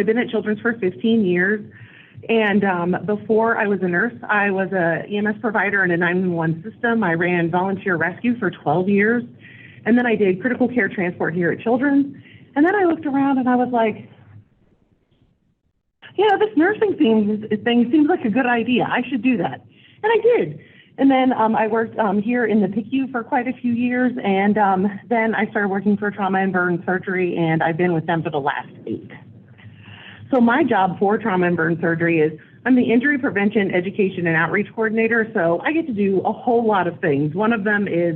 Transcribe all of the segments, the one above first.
I've been at Children's for 15 years. And before I was a nurse, I was a EMS provider in a 911 system. I ran volunteer rescue for 12 years. And then I did critical care transport here at Children's. And then I looked around and I was like, this nursing thing seems like a good idea. I should do that. And I did. And then I worked here in the PICU for quite a few years. And then I started working for trauma and burn surgery, and I've been with them for the last 8. So my job for trauma and burn surgery is I'm the injury prevention, education, and outreach coordinator. So I get to do a whole lot of things. One of them is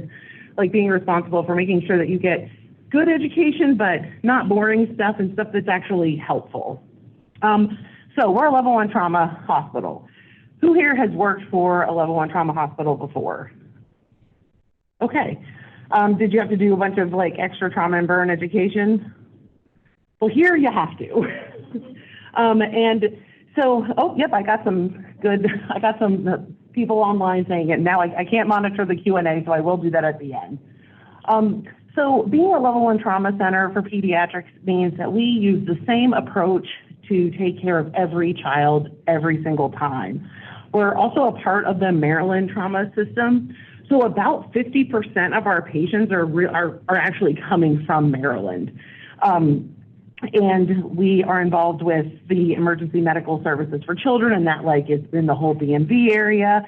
like being responsible for making sure that you get good education, but not boring stuff and stuff that's actually helpful. So we're a level 1 trauma hospital. Who here has worked for a level 1 trauma hospital before? Okay. Did you have to do a bunch of like extra trauma and burn education? Well, here you have to. And so, I got some people online saying it. Now I can't monitor the Q&A, so I will do that at the end. So being a level 1 trauma center for pediatrics means that we use the same approach to take care of every child every single time. We're also a part of the Maryland trauma system. So about 50% of our patients are actually coming from Maryland. And we are involved with the emergency medical services for children, and that like is in the whole DMV area.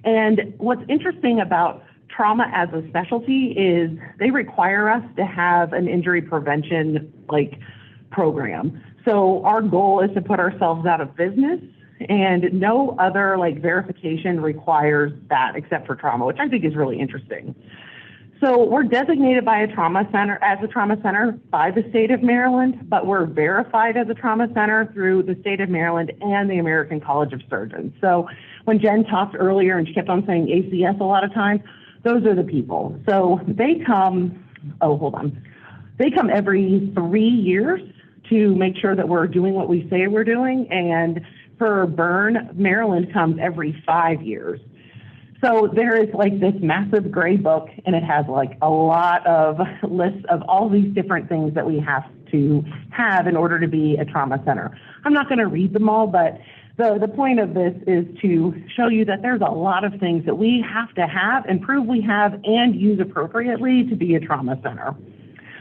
And what's interesting about trauma as a specialty is they require us to have an injury prevention program. So our goal is to put ourselves out of business, and no other verification requires that except for trauma, which I think is really interesting. So we're designated by a trauma center by the state of Maryland, but we're verified as a trauma center through the state of Maryland and the American College of Surgeons. So when Jen talked earlier and she kept on saying ACS a lot of times, those are the people. So they come, they come every 3 years to make sure that we're doing what we say we're doing. And for burn, Maryland comes every 5 years. So there is this massive gray book, and it has a lot of lists of all these different things that we have to have in order to be a trauma center. I'm not going to read them all, but the point of this is to show you that there's a lot of things that we have to have and prove we have and use appropriately to be a trauma center.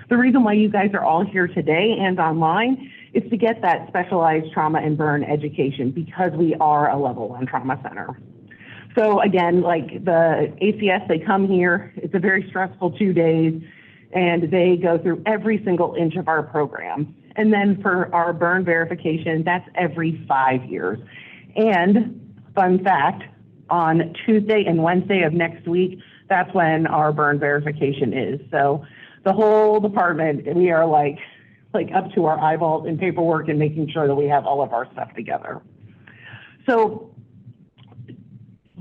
The reason why you guys are all here today and online is to get that specialized trauma and burn education, because we are a level 1 trauma center. So again, the ACS, they come here, it's a very stressful 2 days, and they go through every single inch of our program. And then for our burn verification, that's every 5 years. And fun fact, on Tuesday and Wednesday of next week, that's when our burn verification is. So the whole department, we are up to our eyeballs in paperwork and making sure that we have all of our stuff together. So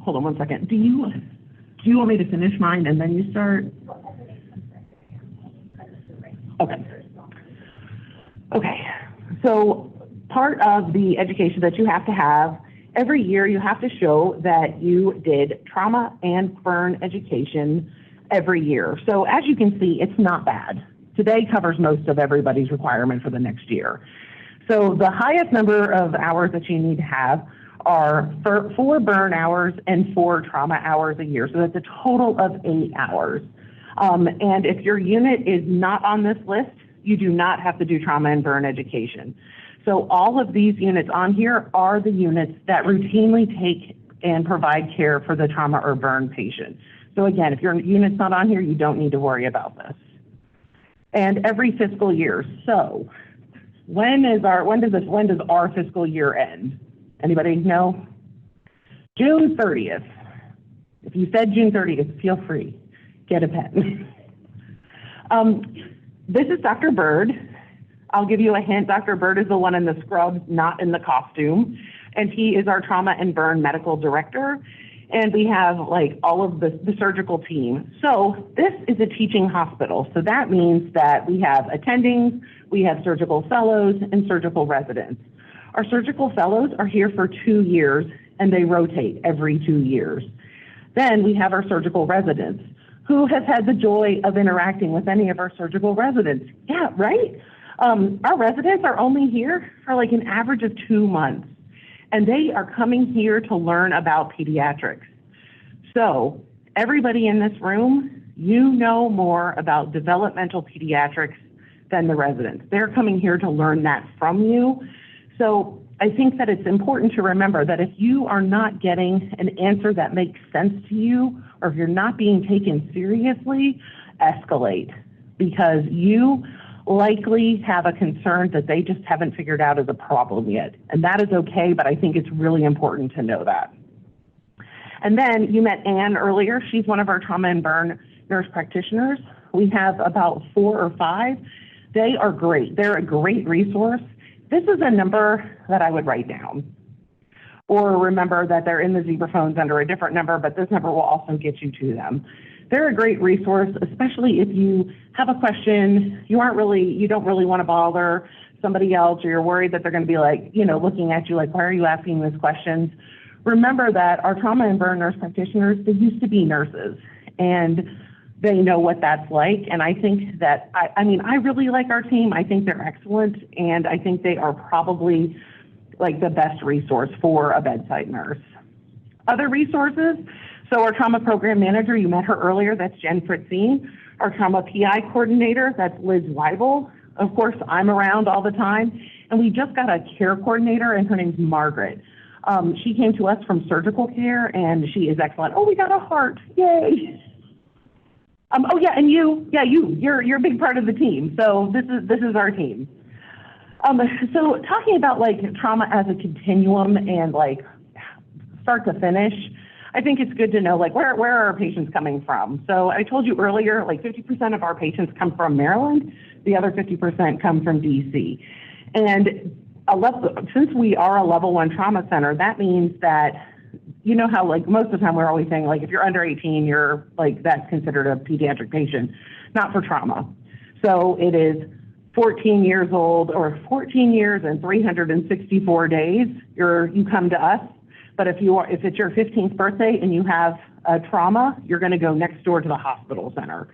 hold on one second. Do you want me to finish mine and then you start? Okay. So part of the education that you have to have, every year you have to show that you did trauma and burn education every year. So as you can see, it's not bad. Today covers most of everybody's requirement for the next year. So the highest number of hours that you need to have are 4 burn hours and 4 trauma hours a year. So that's a total of 8 hours. And if your unit is not on this list, you do not have to do trauma and burn education. So all of these units on here are the units that routinely take and provide care for the trauma or burn patient. So again, if your unit's not on here, you don't need to worry about this. And every fiscal year. So when does our fiscal year end? Anybody know? June 30th. If you said June 30th, feel free. Get a pen. This is Dr. Bird. I'll give you a hint. Dr. Bird is the one in the scrubs, not in the costume. And he is our trauma and burn medical director. And we have all of the surgical team. So this is a teaching hospital. So that means that we have attendings, we have surgical fellows, and surgical residents. Our surgical fellows are here for 2 years, and they rotate every 2 years. Then we have our surgical residents. Who has had the joy of interacting with any of our surgical residents? Yeah, right? Our residents are only here for like an average of 2 months, and they are coming here to learn about pediatrics. So everybody in this room, you know more about developmental pediatrics than the residents. They're coming here to learn that from you. So I think that it's important to remember that if you are not getting an answer that makes sense to you, or if you're not being taken seriously, escalate, because you likely have a concern that they just haven't figured out as a problem yet. And that is okay, but I think it's really important to know that. And then you met Anne earlier. She's one of our trauma and burn nurse practitioners. We have about 4 or 5. They are great. They're a great resource. This is a number that I would write down. Or remember that they're in the Zebra phones under a different number, but this number will also get you to them. They're a great resource, especially if you have a question, you don't really want to bother somebody else, or you're worried that they're going to be like, looking at you like, why are you asking these questions? Remember that our trauma and burn nurse practitioners, they used to be nurses, and they know what that's like. And I think that, I really like our team. I think they're excellent, and I think they are probably like the best resource for a bedside nurse. Other resources, so our trauma program manager, you met her earlier, that's Jen Fritzine. Our trauma PI coordinator, that's Liz Weibel. Of course, I'm around all the time. And we just got a care coordinator, and her name's Margaret. She came to us from surgical care, and she is excellent. Oh, we got a heart, yay. Oh yeah, and you're a big part of the team. So this is our team. So talking about like trauma as a continuum and like start to finish, I think it's good to know like where are our patients coming from. So I told you earlier, like 50% of our patients come from Maryland, the other 50% come from DC. And since we are a level 1 trauma center, that means that, you know how like most of the time we're always saying like if you're under 18, you're like that's considered a pediatric patient, not for trauma. So it is 14 years old or 14 years and 364 days, you come to us. But if it's your 15th birthday and you have a trauma, you're going to go next door to the hospital center.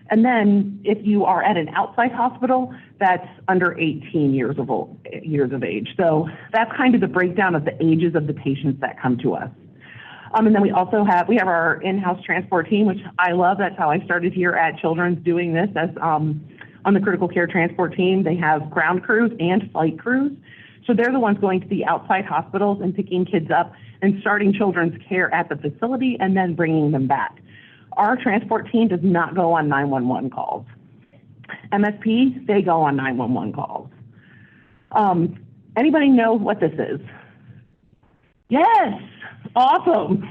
And then if you are at an outside hospital, that's under 18 years of age. So that's kind of the breakdown of the ages of the patients that come to us. And then we have our in-house transport team, which I love. That's how I started here at Children's doing this as on the critical care transport team. They have ground crews and flight crews. So they're the ones going to the outside hospitals and picking kids up and starting children's care at the facility and then bringing them back. Our transport team does not go on 911 calls. MSP, they go on 911 calls. Anybody know what this is? Yes, awesome.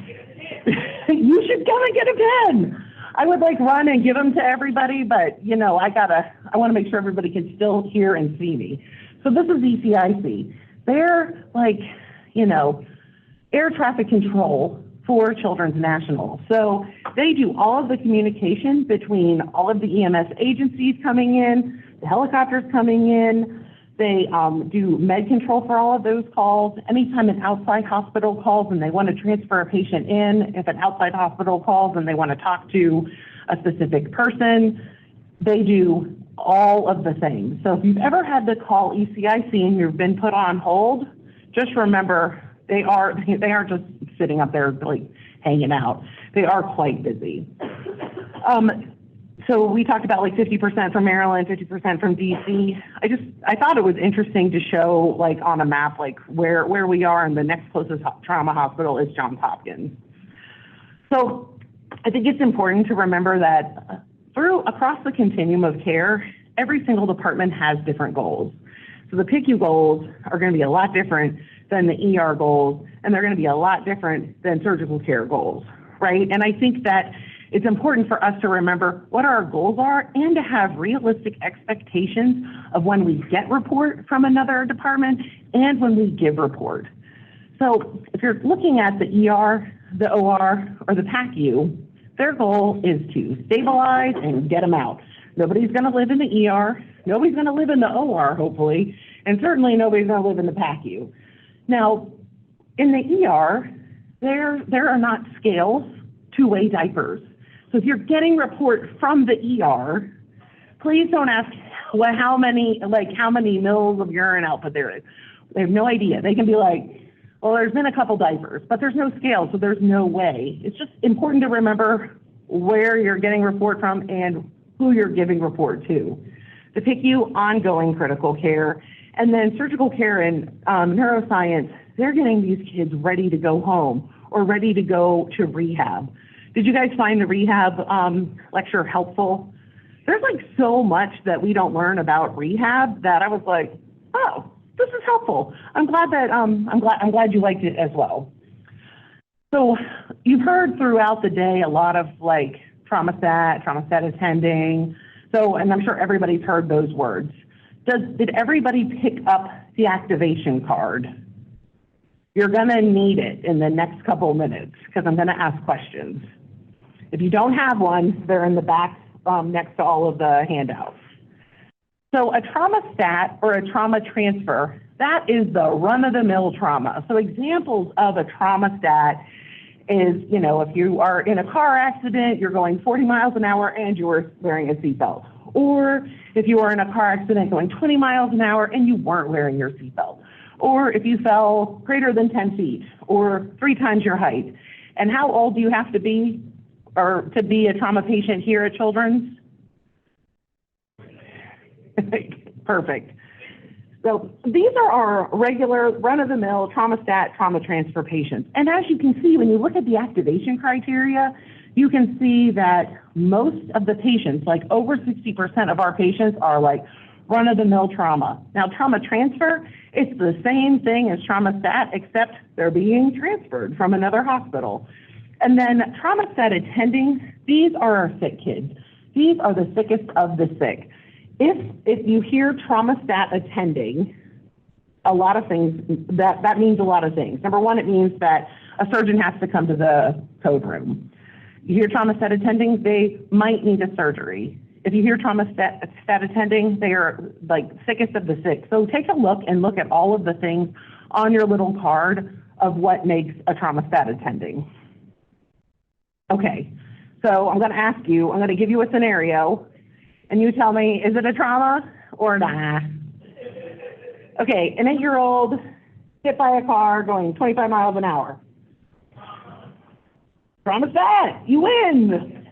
You should come and get a pen. I would like run and give them to everybody, but I want to make sure everybody can still hear and see me. So this is ECIC. They're like, air traffic control for Children's National. So they do all of the communication between all of the EMS agencies coming in, the helicopters coming in. They do med control for all of those calls. Anytime an outside hospital calls and they want to transfer a patient in, if an outside hospital calls and they want to talk to a specific person, they do all of the things. So if you've ever had to call ECIC and you've been put on hold, just remember they are just sitting up there like hanging out. They are quite busy. So we talked about like 50% from Maryland, 50% from DC. I thought it was interesting to show like on a map like where we are, and the next closest trauma hospital is Johns Hopkins. So I think it's important to remember that across the continuum of care, every single department has different goals. So the PICU goals are going to be a lot different than the ER goals, and they're going to be a lot different than surgical care goals, right? And I think that it's important for us to remember what our goals are and to have realistic expectations of when we get report from another department and when we give report. So if you're looking at the ER, the OR, or the PACU, their goal is to stabilize and get them out. Nobody's going to live in the ER, nobody's going to live in the OR, hopefully, and certainly nobody's going to live in the PACU. Now, in the ER, there are not scales to weigh diapers. So if you're getting report from the ER, please don't ask how many mils of urine output there is. They have no idea. They can be like, well, there's been a couple diapers, but there's no scale, so there's no way. It's just important to remember where you're getting report from and who you're giving report to. The PICU, ongoing critical care, and then surgical care and neuroscience, they're getting these kids ready to go home or ready to go to rehab. Did you guys find the rehab lecture helpful? There's like so much that we don't learn about rehab that I was like, oh, this is helpful. I'm glad you liked it as well. So you've heard throughout the day a lot of like trauma stat attending. So, and I'm sure everybody's heard those words. Did everybody pick up the activation card? You're gonna need it in the next couple of minutes because I'm gonna ask questions. If you don't have one, they're in the back next to all of the handouts. So a trauma stat or a trauma transfer, that is the run-of-the-mill trauma. So examples of a trauma stat is, you know, if you are in a car accident, you're going 40 miles an hour and you're wearing a seatbelt. Or if you are in a car accident going 20 miles an hour and you weren't wearing your seatbelt. Or if you fell greater than 10 feet or 3 times your height. And how old do you have to be or to be a trauma patient here at Children's? Perfect. So these are our regular run-of-the-mill trauma stat, trauma transfer patients. And as you can see, when you look at the activation criteria, you can see that most of the patients, like over 60% of our patients are like run-of-the-mill trauma. Now, trauma transfer, it's the same thing as trauma stat, except they're being transferred from another hospital. And then trauma stat attending, these are our sick kids. These are the sickest of the sick. If you hear trauma stat attending, a lot of things, that means a lot of things. Number one, it means that a surgeon has to come to the code room. You hear trauma stat attending, they might need a surgery. If you hear trauma stat attending, they are like sickest of the sick. So take a look and look at all of the things on your little card of what makes a trauma stat attending. Okay, so I'm gonna ask you, I'm gonna give you a scenario, and you tell me, is it a trauma or nah? Okay, an 8-year-old hit by a car going 25 miles an hour. Trauma stat, you win.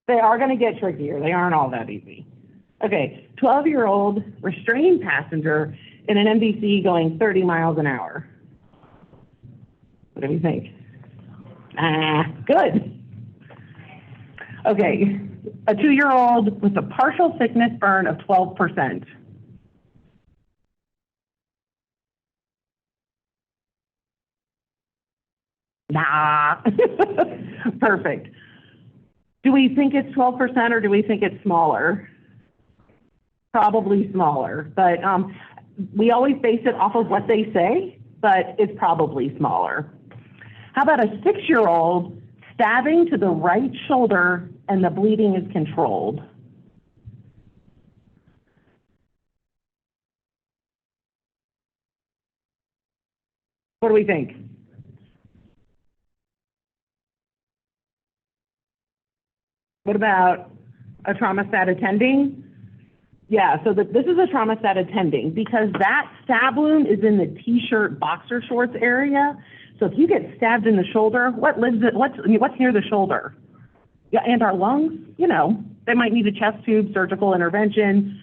They are gonna get trickier. They aren't all that easy. Okay, 12-year-old restrained passenger in an MDC going 30 miles an hour. What do you think? Good. Okay, a 2-year-old with a partial thickness burn of 12%. Nah. Perfect. Do we think it's 12% or do we think it's smaller? Probably smaller, but we always base it off of what they say, but it's probably smaller. How about a 6-year-old stabbing to the right shoulder and the bleeding is controlled? What do we think? What about a trauma stat attending? Yeah, so this is a trauma stat attending because that stab wound is in the t-shirt boxer shorts area. So if you get stabbed in the shoulder, what's near the shoulder? Yeah, and our lungs, you know, they might need a chest tube, surgical intervention.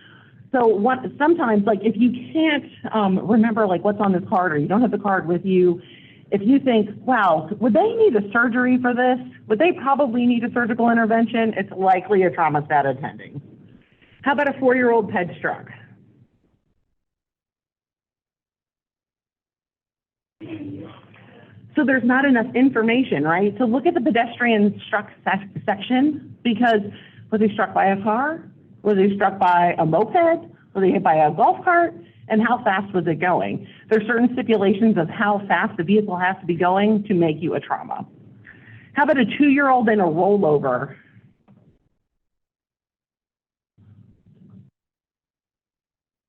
So sometimes, like if you can't remember like what's on this card or you don't have the card with you, if you think, wow, would they need a surgery for this? Would they probably need a surgical intervention? It's likely a trauma stat attending. How about a 4-year-old ped struck? So there's not enough information, right? So look at the pedestrian struck section because was he struck by a car? Was he struck by a moped? Was he hit by a golf cart? And how fast was it going? There's certain stipulations of how fast the vehicle has to be going to make you a trauma. How about a 2-year-old in a rollover?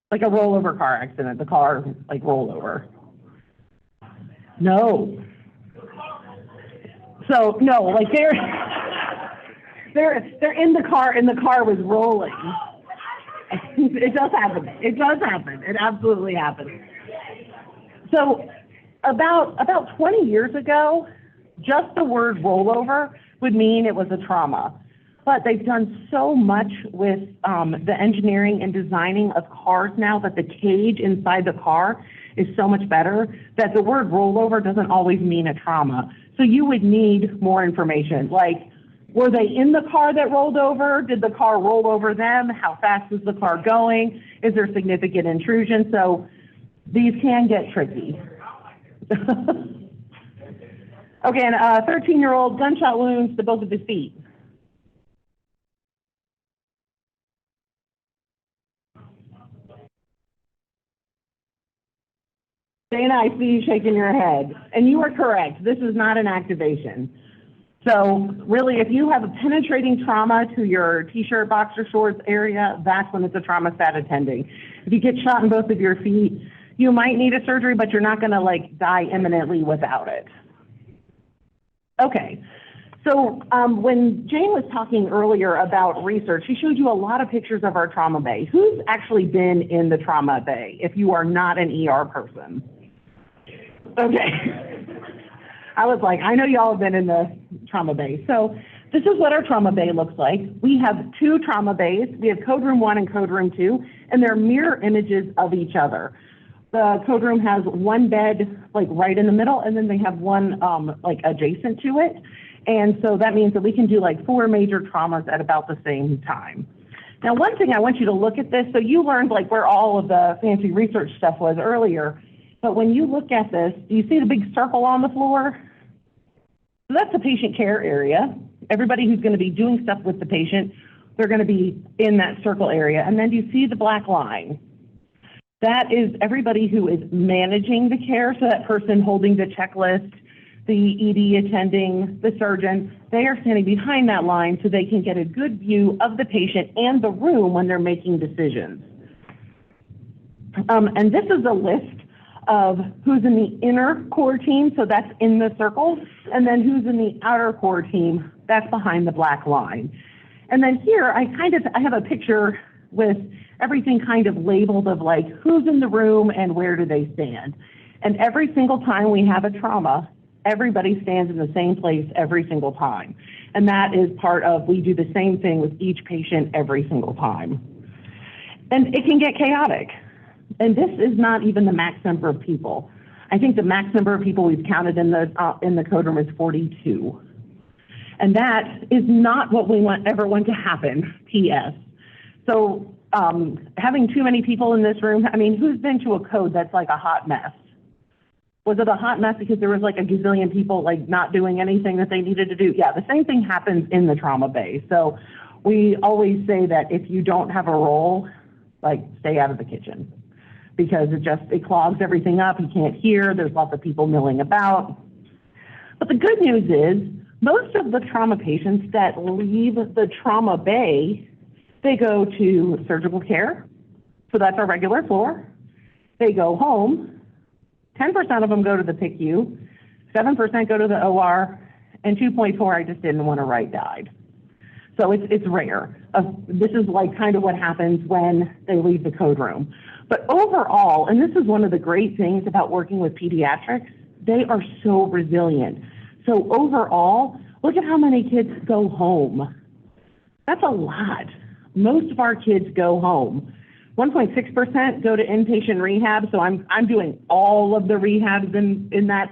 Like a rollover car accident, the car like rollover. No. So no, like they're in the car and the car was rolling. It does happen. It does happen. It absolutely happens. So about 20 years ago, just the word rollover would mean it was a trauma. But they've done so much with the engineering and designing of cars now that the cage inside the car is so much better that the word rollover doesn't always mean a trauma. So you would need more information, like, were they in the car that rolled over? Did the car roll over them? How fast was the car going? Is there significant intrusion? So these can get tricky. Okay, and a 13-year-old gunshot wounds to both of his feet. Dana, I see you shaking your head. And you are correct. This is not an activation. So really, if you have a penetrating trauma to your t-shirt, boxer shorts area, that's when it's a trauma stat attending. If you get shot in both of your feet, you might need a surgery, but you're not going to like die imminently without it. Okay. So when Jane was talking earlier about research, she showed you a lot of pictures of our trauma bay. Who's actually been in the trauma bay if you are not an ER person? Okay. I was like, I know y'all have been in the trauma bay. So this is what our trauma bay looks like. We have two trauma bays. We have code room 1 and code room 2, and they're mirror images of each other. The code room has one bed like right in the middle, and then they have one like adjacent to it. And so that means that we can do like 4 major traumas at about the same time. Now, one thing I want you to look at this, so you learned like where all of the fancy research stuff was earlier, but when you look at this, do you see the big circle on the floor? So that's the patient care area. Everybody who's going to be doing stuff with the patient, they're going to be in that circle area. And then do you see the black line? That is everybody who is managing the care, so that person holding the checklist, the ED attending, the surgeon, they are standing behind that line so they can get a good view of the patient and the room when they're making decisions. And this is a list of who's in the inner core team, so that's in the circle, and then who's in the outer core team, that's behind the black line. And then here, I have a picture with everything kind of labeled of like who's in the room and where do they stand. And every single time we have a trauma, everybody stands in the same place every single time. And that is part of, we do the same thing with each patient every single time. And it can get chaotic. And this is not even the max number of people. I think the max number of people we've counted in the code room is 42. And that is not what we ever want to happen, P.S. So having too many people in this room, I mean, who's been to a code that's like a hot mess? Was it a hot mess because there was like a gazillion people like not doing anything that they needed to do? Yeah, the same thing happens in the trauma bay. So we always say that if you don't have a role, like stay out of the kitchen because it clogs everything up. You can't hear. There's lots of people milling about. But the good news is most of the trauma patients that leave the trauma bay, they go to surgical care. So that's our regular floor. They go home. 10% of them go to the PICU, 7% go to the OR, and 2.4, I just didn't want to write, died. So it's rare. This is like kind of what happens when they leave the code room. But overall, and this is one of the great things about working with pediatrics, they are so resilient. So overall, look at how many kids go home. That's a lot. Most of our kids go home. 1.6% go to inpatient rehab, so I'm doing all of the rehabs in that.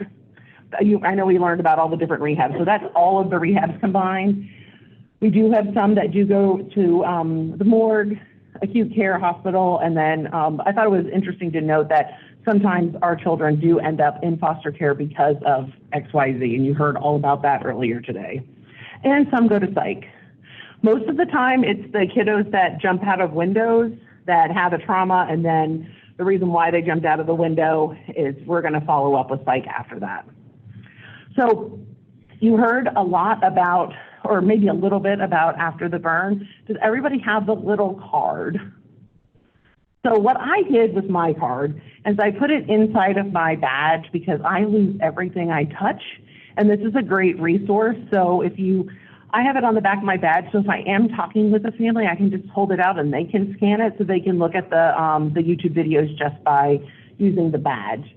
I know we learned about all the different rehabs, so that's all of the rehabs combined. We do have some that do go to the morgue, acute care hospital, and then I thought it was interesting to note that sometimes our children do end up in foster care because of XYZ, and you heard all about that earlier today. And some go to psych. Most of the time, it's the kiddos that jump out of windows that have a trauma, and then the reason why they jumped out of the window is we're going to follow up with psych after that. So you heard a lot about, or maybe a little bit about after the burn. Does everybody have the little card? So what I did with my card is I put it inside of my badge because I lose everything I touch, and this is a great resource. So if you I have it on the back of my badge, so if I am talking with a family, I can just hold it out and they can scan it so they can look at the YouTube videos just by using the badge.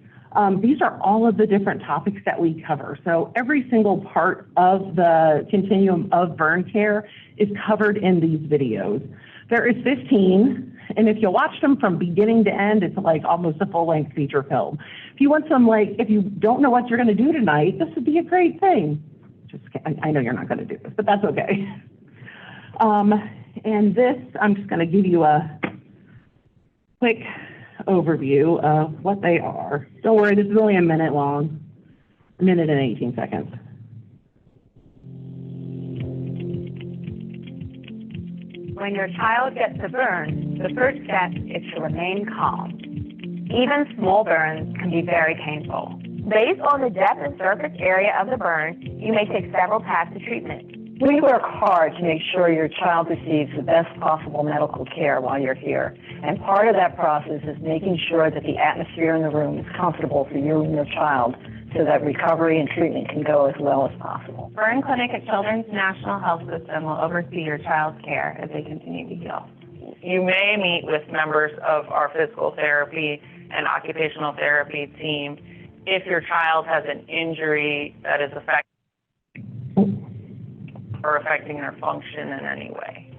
These are all of the different topics that we cover. So every single part of the continuum of burn care is covered in these videos. There is 15, and if you watch them from beginning to end, it's like almost a full-length feature film. If you want some, like, if you don't know what you're going to do tonight, this would be a great thing. I know you're not going to do this, but that's okay. And this, I'm just going to give you a quick overview of what they are. Don't worry, this is only a minute long, a minute and 18 seconds. When your child gets a burn, the first step is to remain calm. Even small burns can be very painful. Based on the depth and surface area of the burn, you may take several paths to treatment. We work hard to make sure your child receives the best possible medical care while you're here. And part of that process is making sure that the atmosphere in the room is comfortable for you and your child so that recovery and treatment can go as well as possible. Burn Clinic at Children's National Health System will oversee your child's care as they continue to heal. You may meet with members of our physical therapy and occupational therapy team if your child has an injury that is affecting their function in any way.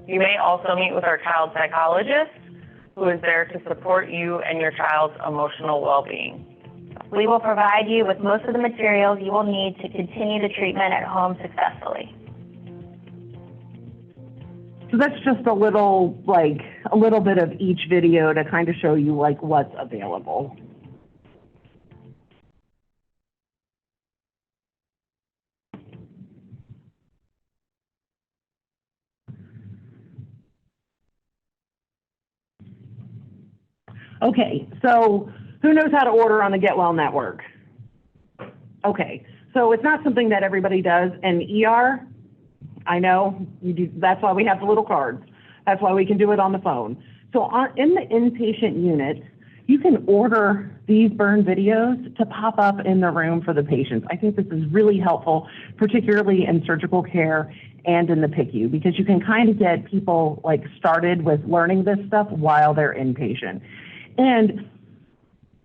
You may also meet with our child psychologist, who is there to support you and your child's emotional well-being. We will provide you with most of the materials you will need to continue the treatment at home successfully. So that's just a little bit of each video to kind of show you like what's available. Okay, so who knows how to order on the Get Well Network? Okay, so it's not something that everybody does. And ER, I know, you do, that's why we have the little cards. That's why we can do it on the phone. So in the inpatient unit, you can order these burn videos to pop up in the room for the patients. I think this is really helpful, particularly in surgical care and in the PICU, because you can kind of get people like started with learning this stuff while they're inpatient. And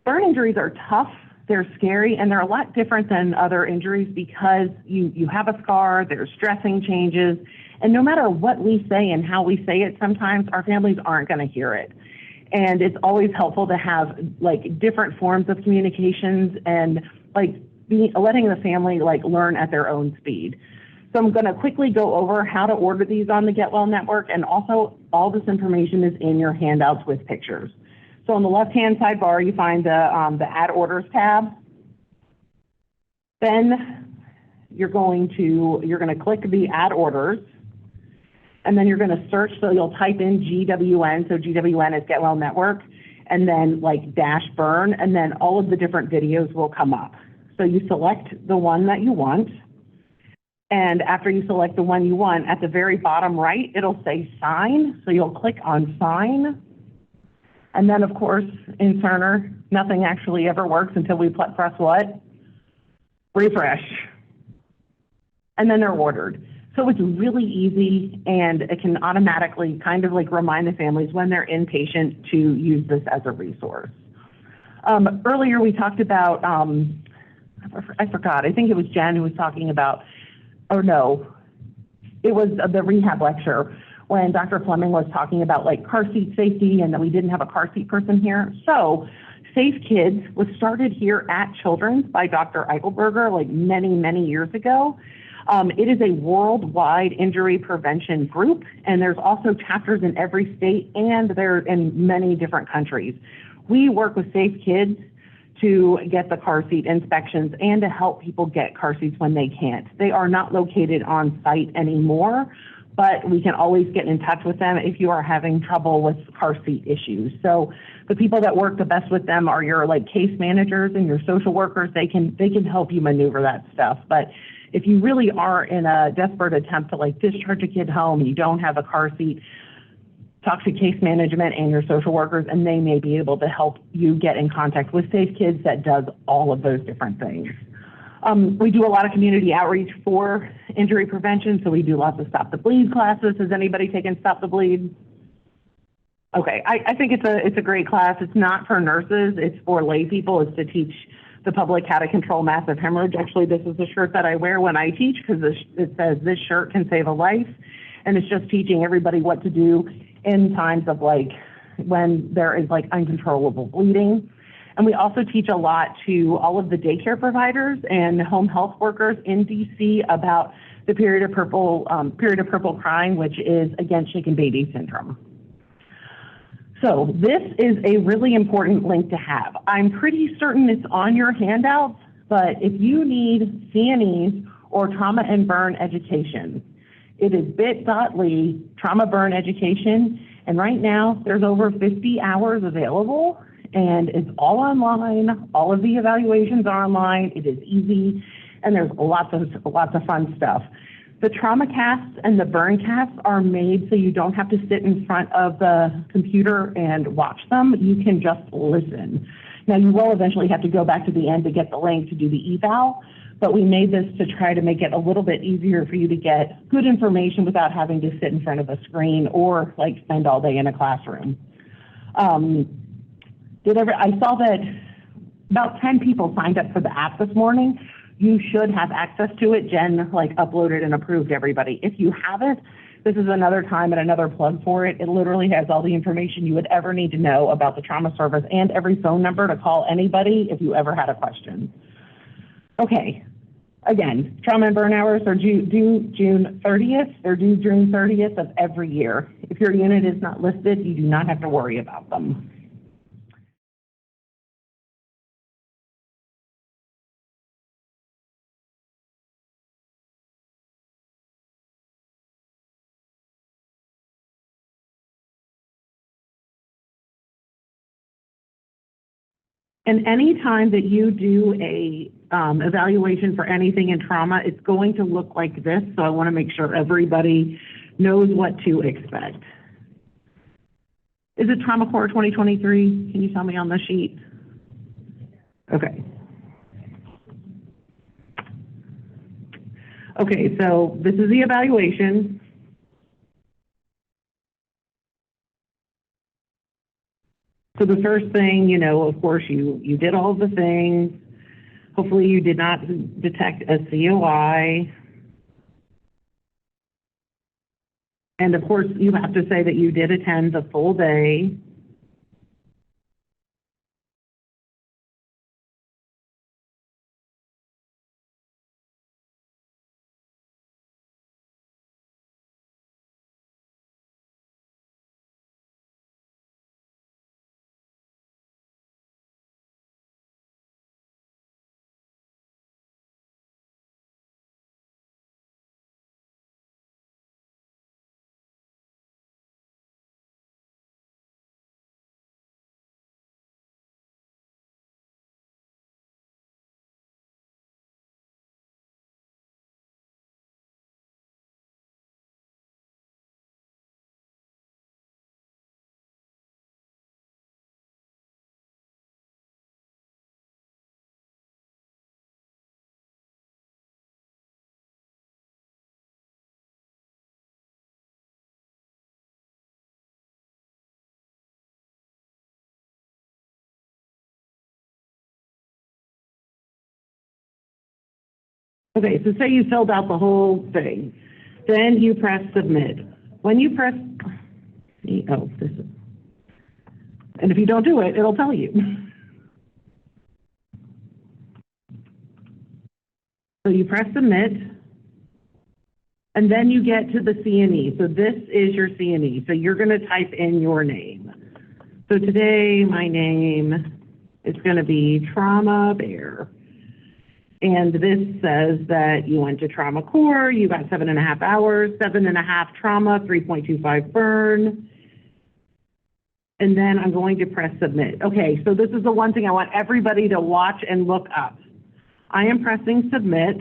burn injuries are tough, they're scary, and they're a lot different than other injuries because you have a scar, there's dressing changes, and no matter what we say and how we say it, sometimes our families aren't going to hear it. And it's always helpful to have like different forms of communications and like letting the family like learn at their own speed. So I'm going to quickly go over how to order these on the Get Well Network, and also all this information is in your handouts with pictures. So on the left-hand sidebar, you find the Add Orders tab. Then you're going to click the Add Orders, and then you're going to search. So you'll type in GWN. So GWN is Get Well Network, and then like -burn, and then all of the different videos will come up. So you select the one that you want, and after you select the one you want, at the very bottom right, it'll say Sign. So you'll click on Sign. And then, of course, in Cerner, nothing actually ever works until we press what? Refresh. And then they're ordered. So it's really easy, and it can automatically kind of like remind the families when they're inpatient to use this as a resource. Earlier we talked about, I forgot, I think it was Jen who was talking about, oh no, it was the rehab lecture, when Dr. Fleming was talking about like car seat safety and that we didn't have a car seat person here. So Safe Kids was started here at Children's by Dr. Eichelberger like many, many years ago. It is a worldwide injury prevention group, and there's also chapters in every state, and they're in many different countries. We work with Safe Kids to get the car seat inspections and to help people get car seats when they can't. They are not located on site anymore, but we can always get in touch with them if you are having trouble with car seat issues. So the people that work the best with them are your like case managers and your social workers. They can help you maneuver that stuff. But if you really are in a desperate attempt to like discharge a kid home and you don't have a car seat, talk to case management and your social workers, and they may be able to help you get in contact with Safe Kids that does all of those different things. We do a lot of community outreach for injury prevention, so we do lots of Stop the Bleed classes. Has anybody taken Stop the Bleed? Okay, I think it's a great class. It's not for nurses, it's for lay people. It's to teach the public how to control massive hemorrhage. Actually, this is the shirt that I wear when I teach because it says this shirt can save a life. And it's just teaching everybody what to do in times of like when there is like uncontrollable bleeding. And we also teach a lot to all of the daycare providers and home health workers in DC about the period of purple crying, which is against shaken baby syndrome. So this is a really important link to have. I'm pretty certain it's on your handouts, but if you need CNEs or trauma and burn education, it is bit.ly trauma burn education. And right now there's over 50 hours available and it's all online. All of the evaluations are online. It is easy and there's lots of fun stuff. The trauma casts and the burn casts are made so you don't have to sit in front of the computer and watch them. You can just listen. Now you will eventually have to go back to the end to get the link to do the eval, but we made this to try to make it a little bit easier for you to get good information without having to sit in front of a screen or like spend all day in a classroom. I saw that about 10 people signed up for the app this morning. You should have access to it. Jen uploaded and approved everybody. If you haven't, this is another time and another plug for it. It literally has all the information you would ever need to know about the trauma service and every phone number to call anybody if you ever had a question. Okay, again, trauma and burn hours are due June 30th. They're due June 30th of every year. If your unit is not listed, you do not have to worry about them. And any time that you do a evaluation for anything in trauma, it's going to look like this. So I want to make sure everybody knows what to expect. Is it Trauma Core 2023? Can you tell me on the sheet? Okay. Okay, so this is the evaluation. So the first thing, of course, you did all of the things. Hopefully you did not detect a COI. And of course, you have to say that you did attend the full day. Okay, so say you filled out the whole thing. Then you press submit. When you press, and if you don't do it, it'll tell you. So you press submit, and then you get to the CNE. So this is your CNE. So you're going to type in your name. So today, my name is going to be Trauma Bear. And this says that you went to Trauma Core, you got 7.5 hours, 7.5 trauma, 3.25 burn. And then I'm going to press submit. Okay, so this is the one thing I want everybody to watch and look up. I am pressing submit.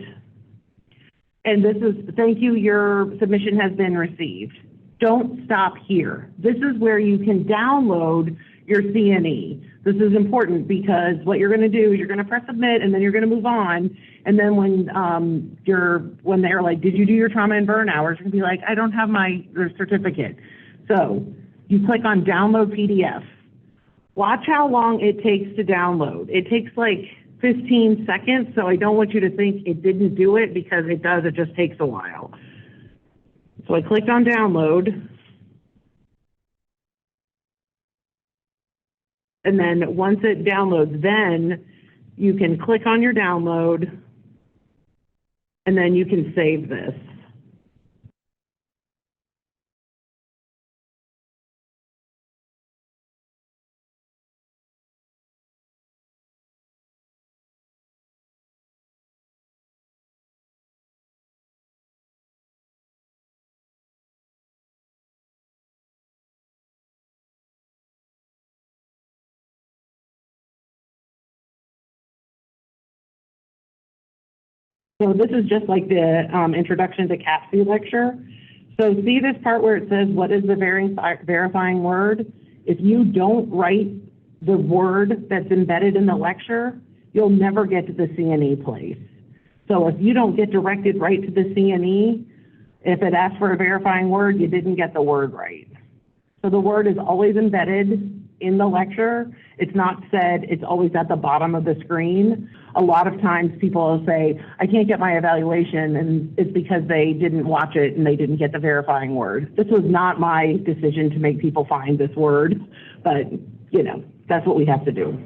And this is, thank you, your submission has been received. Don't stop here. This is where you can download your CNE. This is important because what you're going to do is you're going to press submit and then you're going to move on. And then when when they're like, did you do your trauma and burn hours? You're going to be like, I don't have my certificate. So you click on download PDF. Watch how long it takes to download. It takes like 15 seconds, so I don't want you to think it didn't do it because it does, it just takes a while. So I clicked on download. And then once it downloads, then you can click on your download and then you can save this. So this is just like the introduction to CAPC lecture. So see this part where it says, what is the verifying word? If you don't write the word that's embedded in the lecture, you'll never get to the CNE place. So if you don't get directed right to the CNE, if it asks for a verifying word, you didn't get the word right. So the word is always embedded in the lecture. It's not said, it's always at the bottom of the screen. A lot of times people will say, I can't get my evaluation, and it's because they didn't watch it and they didn't get the verifying word. This was not my decision to make people find this word, but you know, that's what we have to do.